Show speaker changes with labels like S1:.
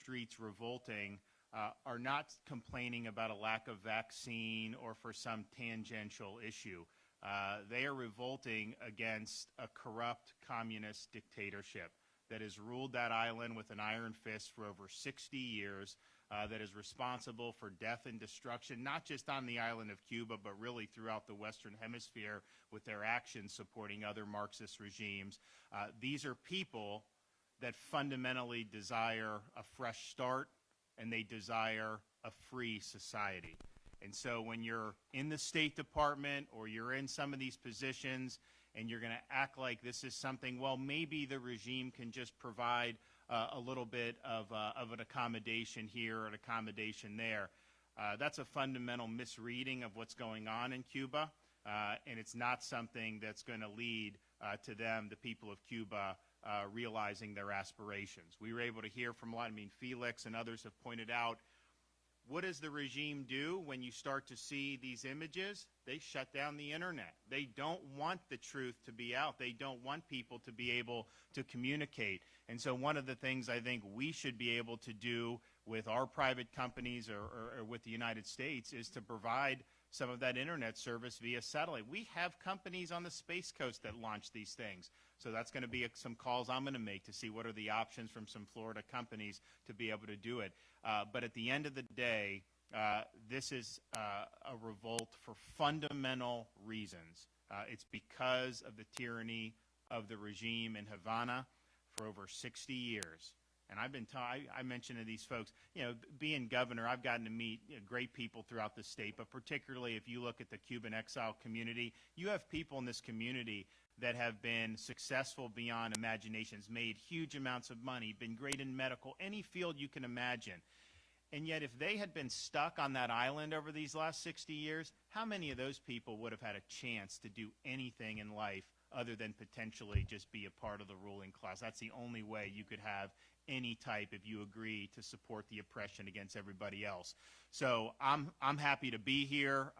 S1: streets revolting are not complaining about a lack of vaccine or for some tangential issue. They are revolting against a corrupt communist dictatorship that has ruled that island with an iron fist for over 60 years, that is responsible for death and destruction, not just on the island of Cuba, but really throughout the Western Hemisphere with their actions supporting other Marxist regimes. These are people that fundamentally desire a fresh start, and they desire a free society. And so when you're in the State Department or you're in some of these positions and you're going to act like this is something, well, maybe the regime can just provide a little bit of an accommodation here or an accommodation there, that's a fundamental misreading of what's going on in Cuba, and it's not something that's going to lead to them, the people of Cuba, realizing their aspirations. We were able to hear from a lot, Felix and others have pointed out, what does the regime do when you start to see these images? They shut down the internet. They don't want the truth to be out. They don't want people to be able to communicate. And so one of the things I think we should be able to do with our private companies or with the United States is to provide some of that internet service via satellite. We have companies on the Space Coast that launch these things. So that's going to be some calls I'm going to make to see what are the options from some Florida companies to be able to do it. But at the end of the day, this is a revolt for fundamental reasons. It's because of the tyranny of the regime in Havana for over 60 years. And I mentioned to these folks, being governor, I've gotten to meet great people throughout the state, but particularly if you look at the Cuban exile community, you have people in this community that have been successful beyond imaginations, made huge amounts of money, been great in medical, any field you can imagine. And yet if they had been stuck on that island over these last 60 years, how many of those people would have had a chance to do anything in life other than potentially just be a part of the ruling class? That's the only way you could have any type if you agree to support the oppression against everybody else. So I'm happy to be here.